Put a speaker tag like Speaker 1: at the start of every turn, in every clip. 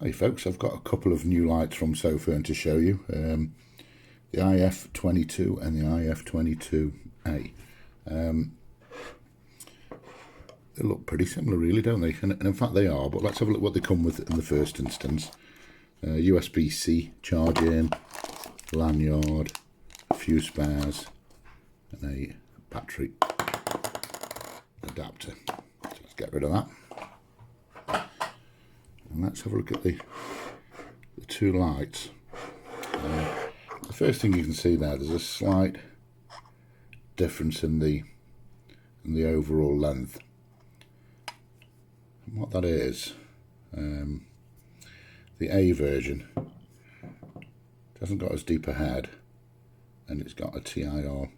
Speaker 1: Hey folks, I've got a couple of new lights from Sofirn to show you. The IF22 and the IF22a. They look pretty similar really, don't they? And in fact they are, but let's have a look what they come with in the first instance. USB-C charging, lanyard, a few spares, and a battery adapter. So let's get rid of that. And let's have a look at the two lights. The first thing you can see there's a slight difference in the overall length. And what that is, the A version hasn't got as deep a head, and it's got a TIR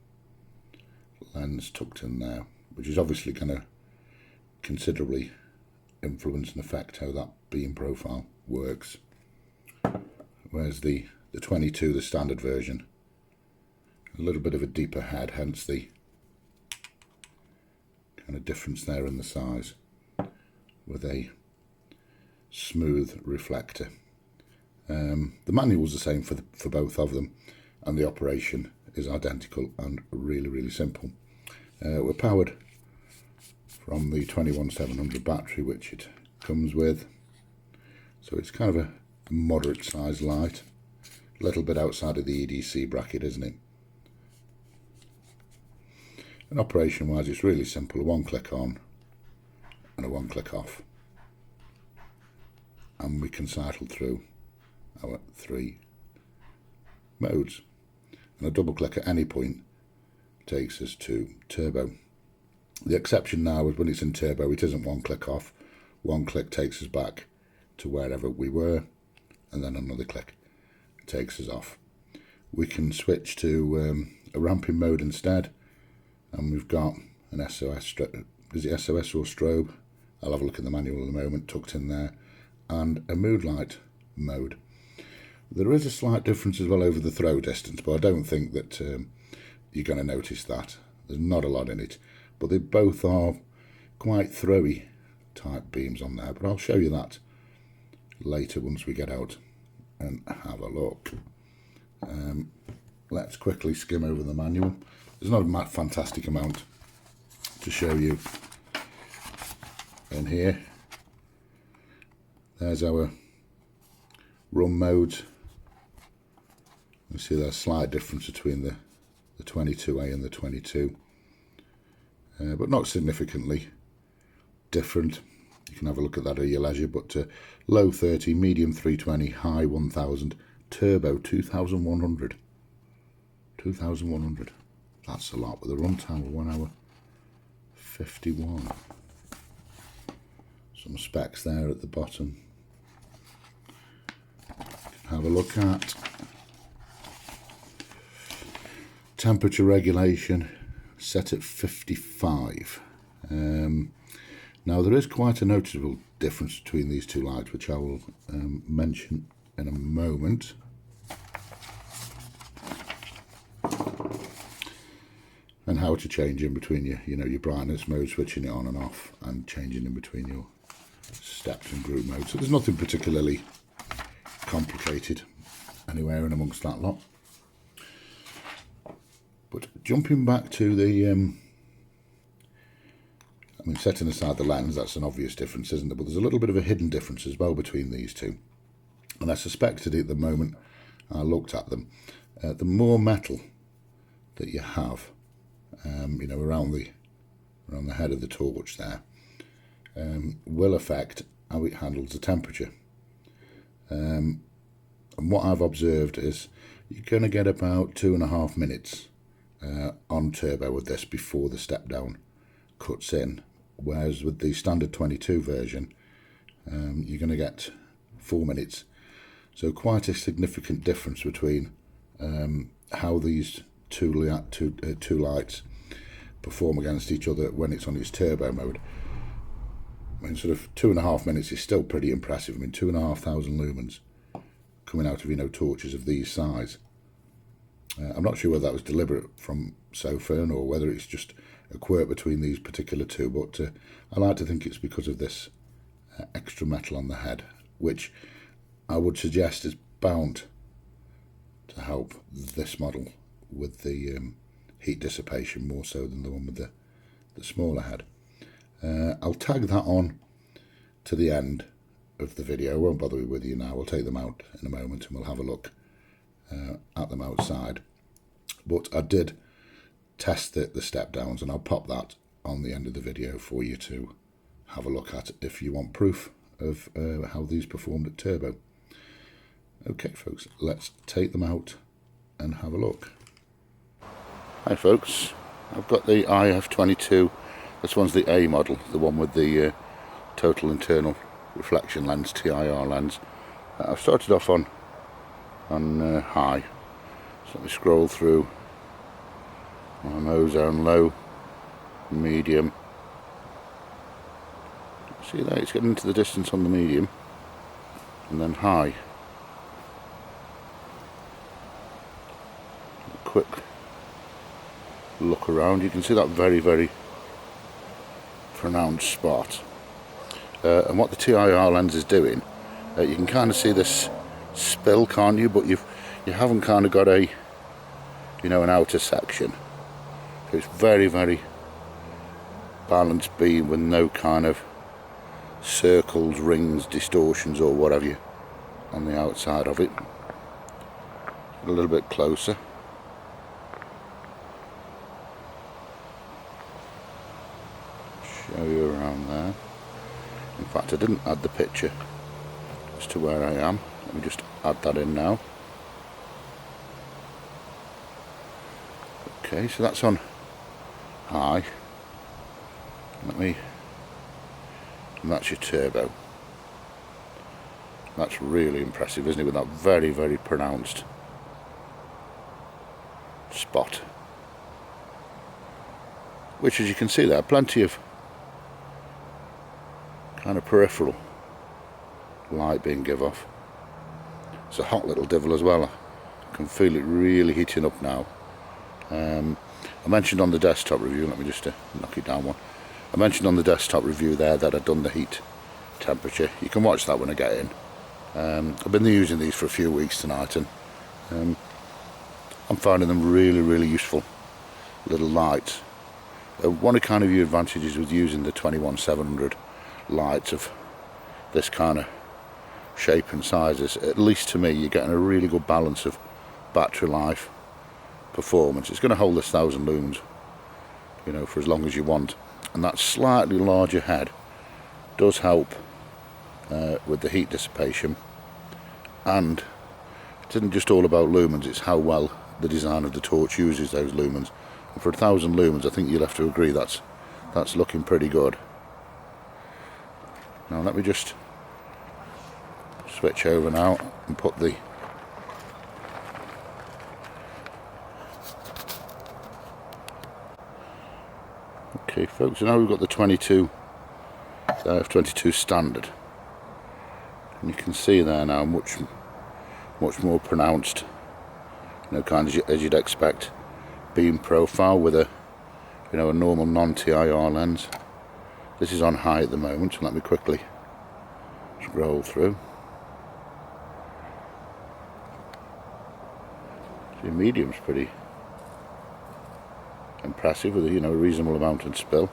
Speaker 1: lens tucked in there, which is obviously going to considerably influence and affect how that beam profile works. Whereas the 22, the standard version, a little bit of a deeper head, hence the kind of difference there in the size, with a smooth reflector. The manual's the same for both of them, and the operation is identical and really simple. We're powered from the 21700 battery, which it comes with, so it's kind of a moderate sized light, a little bit outside of the EDC bracket, isn't it? And operation wise, it's really simple: a one click on and a one click off, and we can cycle through our 3 modes, and a double click at any point takes us to turbo. The exception now is when it's in turbo, it isn't one click off. One click takes us back to wherever we were, and then another click takes us off. We can switch to a ramping mode instead, and we've got an SOS, is it SOS or strobe? I'll have a look in the manual in a moment, tucked in there, and a mood light mode. There is a slight difference as well over the throw distance, but I don't think that you're going to notice that. There's not a lot in it, but they both are quite throwy type beams on there, but I'll show you that later once we get out and have a look. Let's quickly skim over the manual. There's not a fantastic amount to show you in here. There's our run modes. You see there's a slight difference between the 22A and the 22, but not significantly different. You can have a look at that at your leisure, but low 30, medium 320, high 1000, turbo 2100. 2100. That's a lot, with a runtime of 1 hour 51. Some specs there at the bottom. Have a look at temperature regulation, set at 55. Now there is quite a noticeable difference between these two lights, which I will mention in a moment. And how to change in between your brightness mode, switching it on and off, and changing in between your steps and group mode. So there's nothing particularly complicated anywhere in amongst that lot. But jumping back to the setting aside the lens, that's an obvious difference, isn't it? But there's a little bit of a hidden difference as well between these two, and I suspected it at the moment I looked at them. The more metal that you have, around the head of the torch there, will affect how it handles the temperature. And what I've observed is you're going to get about 2.5 minutes on turbo with this before the step down cuts in, whereas with the standard 22 version you're going to get 4 minutes. So quite a significant difference between how these two lights perform against each other when it's on its turbo mode. I mean, sort of 2.5 minutes is still pretty impressive. I mean, 2,500 lumens coming out of torches of these size. I'm not sure whether that was deliberate from Sofirn or whether it's just a quirk between these particular two, but I like to think it's because of this extra metal on the head, which I would suggest is bound to help this model with the heat dissipation more so than the one with the smaller head. I'll tag that on to the end of the video. I won't bother with you now. We'll take them out in a moment and we'll have a look at them outside. But I did test the step downs, and I'll pop that on the end of the video for you to have a look at if you want proof of how these performed at turbo. Okay folks, let's take them out and have a look. Hi folks, I've got the IF22, this one's the A model, the one with the total internal reflection lens, TIR lens. I've started off on high, so let me scroll through on ozone low, medium. See there, it's getting into the distance on the medium, and then high. A quick look around, you can see that very, very pronounced spot. And what the TIR lens is doing, you can kind of see this spill, can't you? But you haven't kind of got a, an outer section. So it's very, very balanced beam with no kind of circles, rings, distortions or what have you on the outside of it. A little bit closer. Show you around there. In fact, I didn't add the picture as to where I am. Let me just add that in now. Okay, so that's on high. And that's your turbo. That's really impressive, isn't it, with that very, very pronounced spot. Which, as you can see there, plenty of kind of peripheral light being give off. It's a hot little devil as well. I can feel it really heating up now. I mentioned on the desktop review, let me just knock it down one. I mentioned on the desktop review there that I'd done the heat temperature. You can watch that when I get in. I've been using these for a few weeks tonight, and I'm finding them really, really useful little lights. One of kind of your advantages with using the 21700 lights of this kind of shape and sizes, at least to me, you're getting a really good balance of battery life, performance. It's going to hold this 1000 lumens, for as long as you want. And that slightly larger head does help with the heat dissipation. And it isn't just all about lumens, it's how well the design of the torch uses those lumens. And for 1000 lumens, I think you'll have to agree that's looking pretty good. Now let me just switch over now and put the okay folks, so now we've got the IF22 standard, and you can see there now much more pronounced, kind of as you'd expect, beam profile with a a normal non-TIR lens. This is on high at the moment, so let me quickly scroll through. See, medium's pretty impressive with a reasonable amount of spill.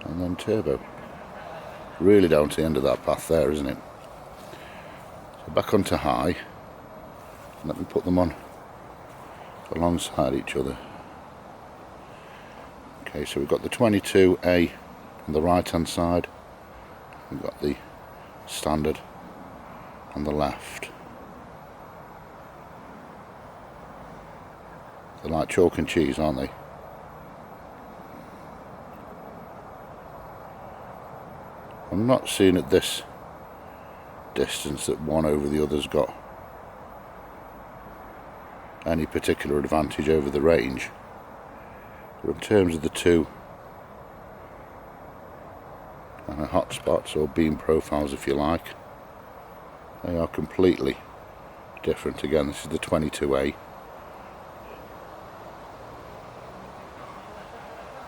Speaker 1: And then turbo. Really down to the end of that path there, isn't it? So back onto high. Let me put them on alongside each other. Okay, so we've got the 22A on the right hand side. We've got the standard on the left. They're like chalk and cheese, aren't they? I'm not seeing at this distance that one over the other's got any particular advantage over the range. But in terms of the two kind of hot spots or beam profiles, if you like, they are completely different. Again, this is the 22A.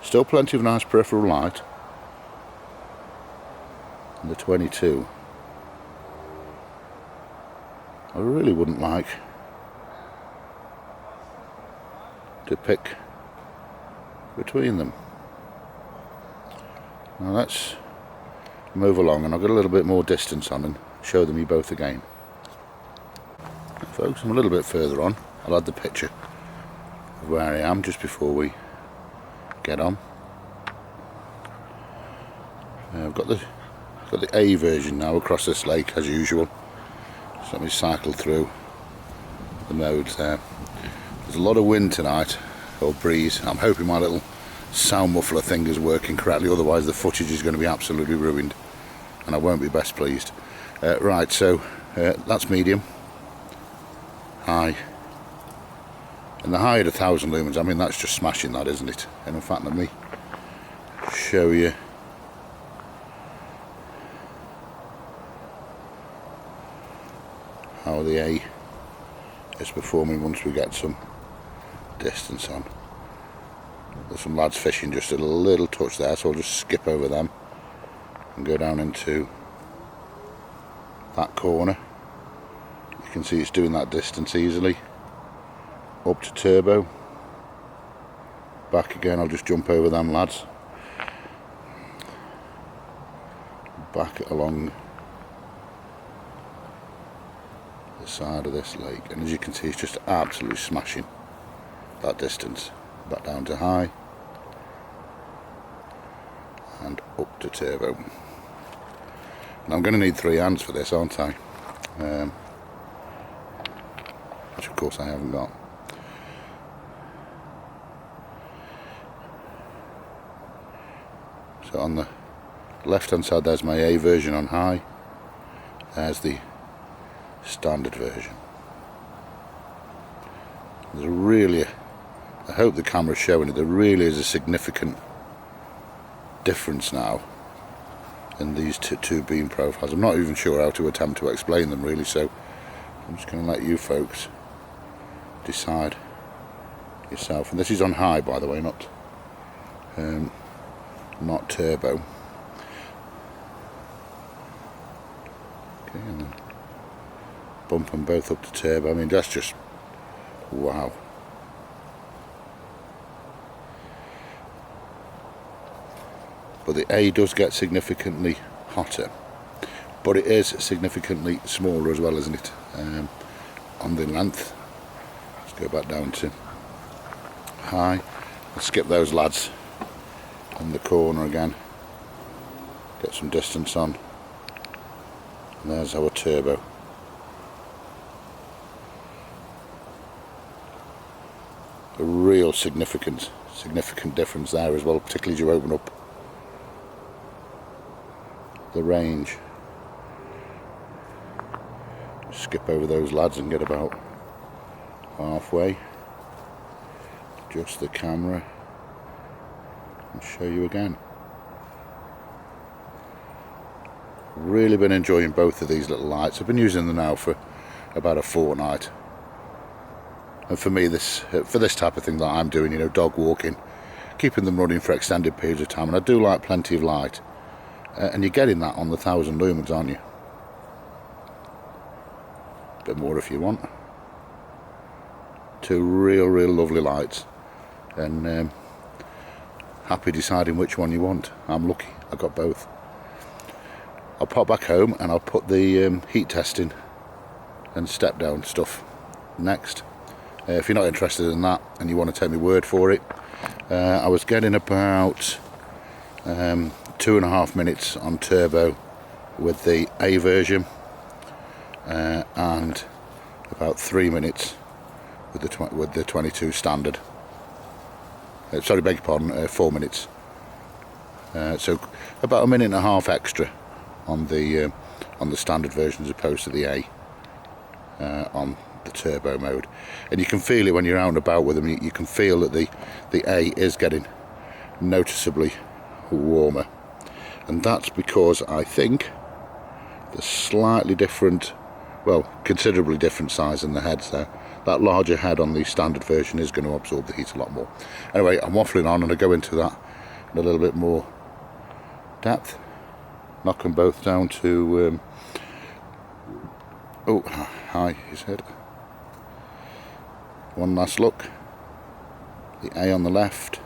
Speaker 1: Still plenty of nice peripheral light. and the 22. I really wouldn't like to pick between them. Now let's move along, and I'll get a little bit more distance on and show them you both again. Folks, I'm a little bit further on. I'll add the picture of where I am just before we get on. I've got the A version now across this lake as usual. So let me cycle through the modes there. There's a lot of wind tonight, or breeze. I'm hoping my little sound muffler thing is working correctly, otherwise the footage is going to be absolutely ruined and I won't be best pleased. Right, so that's medium, high, and the high at 1000 lumens, I mean that's just smashing that, isn't it? And in fact, let me show you how the A is performing once we get some distance on. There's some lads fishing just a little touch there, so I'll just skip over them and go down into that corner. You can see it's doing that distance easily. Up to turbo, back again. I'll just jump over them lads, back along the side of this lake, and as you can see it's just absolutely smashing that distance. Back down to high and up to turbo. And I'm going to need 3 hands for this, aren't I? Which of course I haven't got. So on the left hand side there's my A version on high, there's the standard version. There's really, I hope the camera's showing it, there really is a significant difference now in these two beam profiles. I'm not even sure how to attempt to explain them really, so I'm just going to let you folks decide yourself. And this is on high, by the way, not turbo. Okay, and then bump them both up to turbo. I mean, that's just wow. But the A does get significantly hotter, but it is significantly smaller as well, isn't it? On the length. Let's go back down to high. Let's skip those lads in the corner again. Get some distance on. And there's our turbo. A real significant difference there as well, particularly as you open up the range. Skip over those lads and get about halfway. Adjust the camera and show you again. Really been enjoying both of these little lights. I've been using them now for about a fortnight. And for me, for this type of thing that I'm doing, you know, dog walking, keeping them running for extended periods of time, and I do like plenty of light. And you're getting that on the 1000 lumens, aren't you? A bit more if you want. 2 real lovely lights, and happy deciding which one you want. I'm lucky, I got both. I'll pop back home and I'll put the heat testing and step down stuff next. If you're not interested in that and you want to take my word for it, I was getting about 2.5 minutes on turbo with the A version, and about 3 minutes with the 22 standard. Sorry, beg your pardon, 4 minutes. So about 1.5 minutes extra on the standard version as opposed to the A on the turbo mode. And you can feel it when you're out and about with them. You can feel that the A is getting noticeably warmer, and that's because I think the slightly different, well, considerably different size in the heads there. That larger head on the standard version is going to absorb the heat a lot more. Anyway, I'm waffling on and I go into that in a little bit more depth. knock them both down to oh, hi, his head. One last look. The A on the left,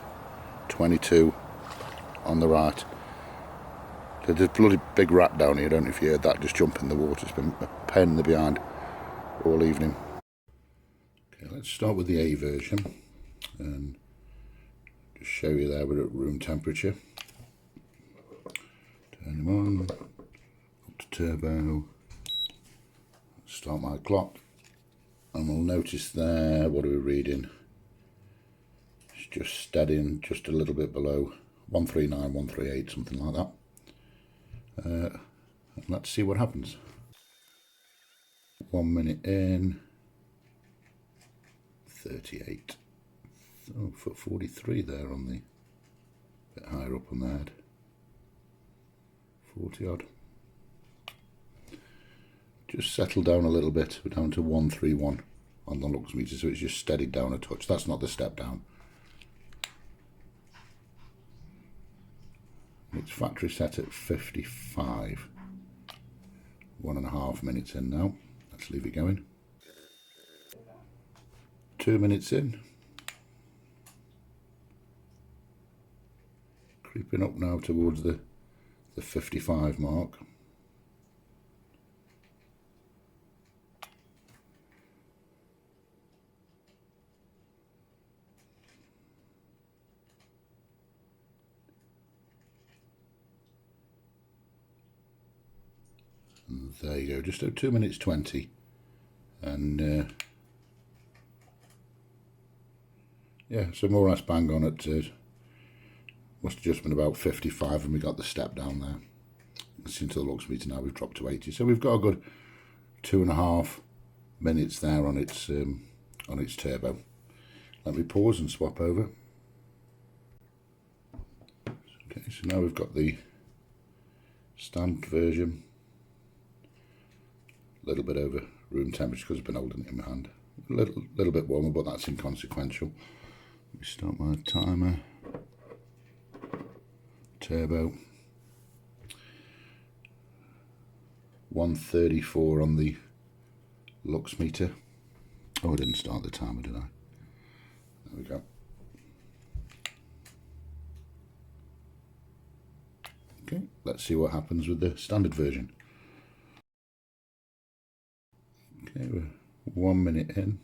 Speaker 1: 22 on the right. There's a bloody big rat down here, I don't know if you heard that, just jump in the water. It's been a pain in the behind all evening. Okay, let's start with the A version and just show you there we're at room temperature. Turn him on, up to turbo, start my clock, and we'll notice there, what are we reading? It's just steadying just a little bit below 139, 138, something like that. Let's see what happens. 1 minute in, 38. Oh, foot 43 there on the bit higher up on the head. 40 odd. Just settled down a little bit. We're down to 131 on the lux meter, so it's just steadied down a touch. That's not the step down. It's factory set at 55. 1.5 minutes in now. Let's leave it going. 2 minutes in. Creeping up now towards the 55 mark. And there you go, just 2 minutes 20. And yeah, so more or less bang on at must have just been about 55, and we got the step down there. You can see into the lux meter now we've dropped to 80, so we've got a good 2.5 minutes there on its turbo. Let me pause and swap over. Okay, so now we've got the standard version. A little bit over room temperature because I've been holding it in my hand. A little bit warmer, but that's inconsequential. Let me start my timer. Turbo. 134 on the lux meter. Oh, I didn't start the timer, did I? There we go. Okay, let's see what happens with the standard version. Okay, we're 1 minute in.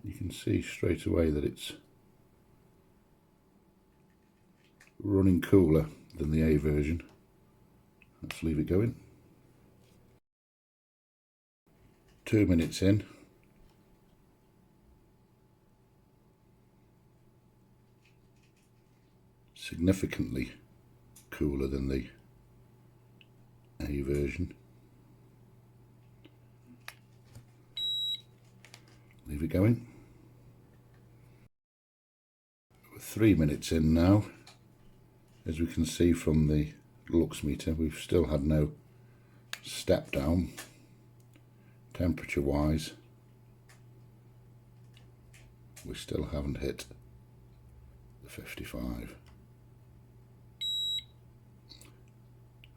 Speaker 1: You can see straight away that it's running cooler than the A version. Let's leave it going. 2 minutes in. Significantly cooler than the A version. Leave it going. We're 3 minutes in now. As we can see from the lux meter, we've still had no step down temperature wise. We still haven't hit the 55.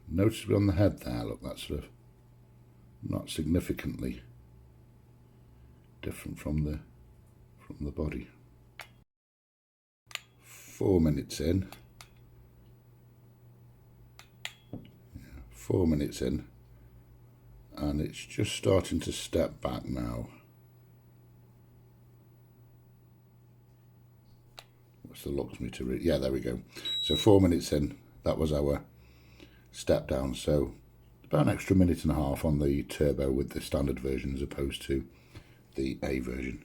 Speaker 1: Noticeably on the head there, look, that's sort of not significantly different from the body. 4 minutes in. 4 minutes in, and it's just starting to step back now. What's the lux meter? Yeah, there we go. So 4 minutes in, that was our step down. So about an extra minute and a half on the turbo with the standard version as opposed to the A version.